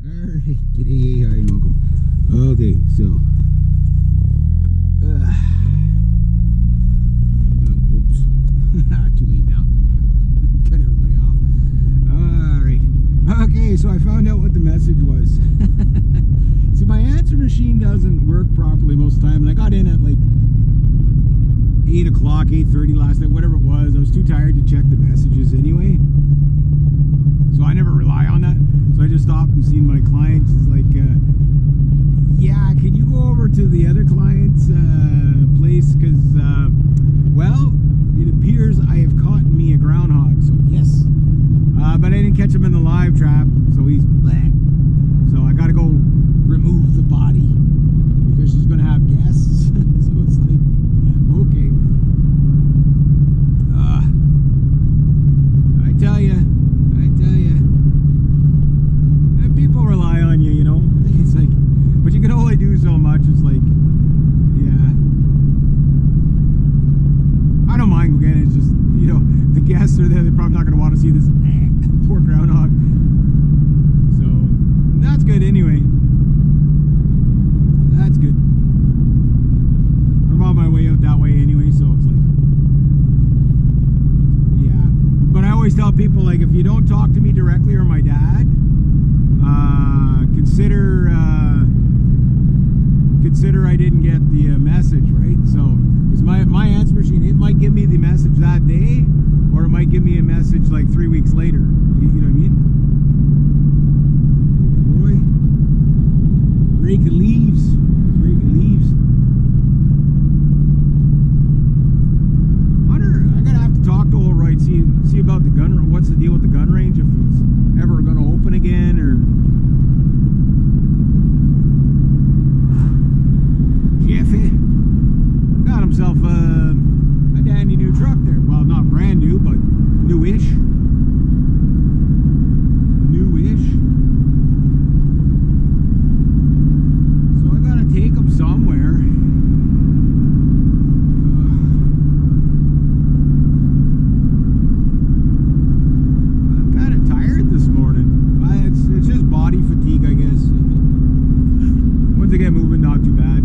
Alright, g'day, hi and welcome. Okay, so whoops. Too late now. Cut everybody off. Alright. Okay, so I found out what the message was. See, my answer machine doesn't work properly most of the time, and I got in at like 8 o'clock, 8:30 last night, whatever it was. I was too tired to check the messages anyway. So I never rely on that. So I just stopped and seen my client. She's like, yeah, can you go over to the other client's place? Because, well, it appears I have caught me a groundhog. So, yes. But I didn't catch him in the live trap. So he's bleh. So I got to go remove the body because she's going to have guests. So it's like, okay. I tell you. People rely on you, you know. It's like, but you can only do so much. It's like, yeah. I don't mind again. It's just, you know, the guests are there. They're probably not going to want to see this poor groundhog. So that's good anyway. That's good. I'm on my way out that way anyway, so it's like, yeah. But I always tell people, like, if you don't talk to me directly or my dad, consider I didn't get the message, right? So, because my answer machine, it might give me the message that day, or it might give me a message like 3 weeks later. You know what I mean? Roy, raking leaves. I gotta have to talk to old Roy, see about the gun. What's the deal with the gun range? If it's ever gonna open again, or Jeffy got himself a dandy new truck there. Well, not brand new, but newish. So I gotta take him somewhere. I'm kind of tired this morning. It's just body fatigue, I guess. Once I get moving, not too bad.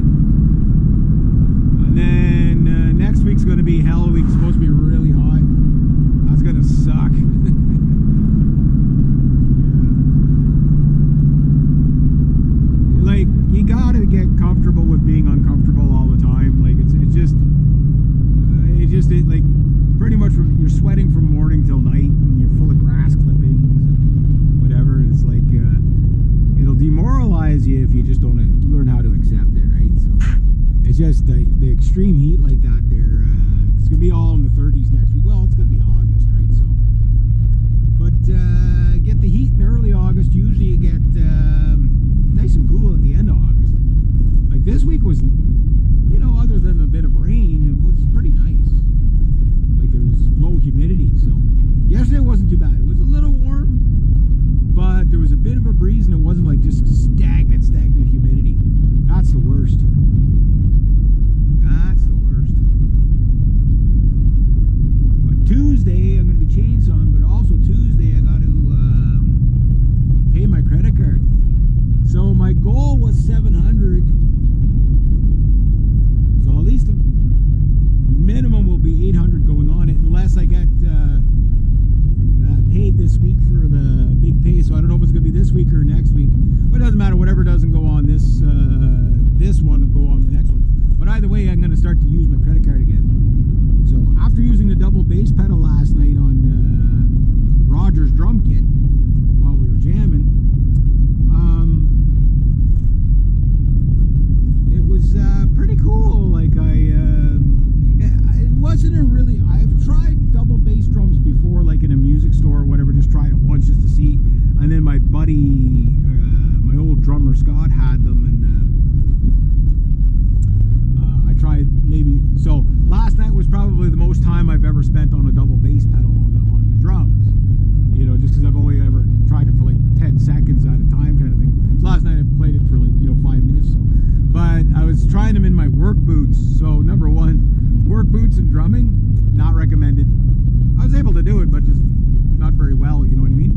And then next week's going to be hell week. It's supposed to be really hot. That's going to suck. Like, you got to get comfortable with being uncomfortable all the time. Like, it's like pretty much you're sweating from morning till night, and you're full of grass clippings and whatever. And it's like it'll demoralize you if you just don't learn how to accept it, right? So it's just the extreme heat like that there. It's gonna be all in the 30s next week. Well, it's gonna be August, right? So, but get the heat in early August. Usually you get nice and cool at the end of August. Like this week was, you know, other than a bit of rain, it was pretty nice. Like there was low humidity. So yesterday wasn't too bad. It was a little warm, but there was a bit of a breeze, and it wasn't like just stagnant humidity. That's the worst. But Tuesday I'm going to be chainsawing, but also Tuesday I got to pay my credit card. So my goal was 700. So at least the minimum will be 800 going on it, unless I get paid this week for the big pay. So I don't know if it's going to be this week or next week, but it doesn't matter. Whatever doesn't go on this one will go on the next one. But either way, I'm going to start to use my credit card again. So after using the double bass pedal last night on Roger's drum kit while we were jamming, it was pretty cool. Like it wasn't a really. I've tried double bass drums before, like in a music store or whatever. Just tried it once just to see. And then my buddy, my old drummer Scott, had them, and I tried maybe. So last night was probably the most time I've ever spent on a double bass pedal on the drums. You know, just because I've only ever tried it for like 10 seconds at a time, kind of thing. So last night I played it for like 5 minutes. So, but I was trying them in my work boots. So number one, work boots and drumming, not recommended. I was able to do it, but just not very well. You know what I mean?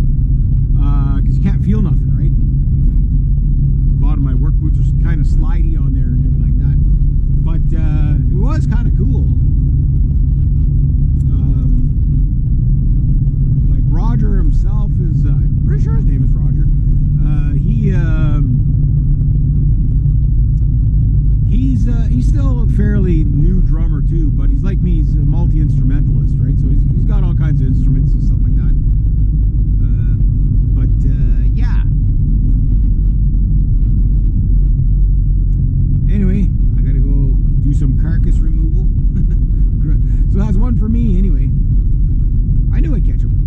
Because you can't feel nothing, right? instrumentalist, right? So he's got all kinds of instruments and stuff like that. Yeah. Anyway, I gotta go do some carcass removal. So that's one for me anyway. I knew I'd catch him.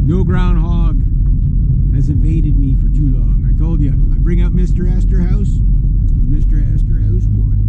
No groundhog has evaded me for too long. I told you, I bring up Mr. Esterhaus. Mr. Esterhaus, what?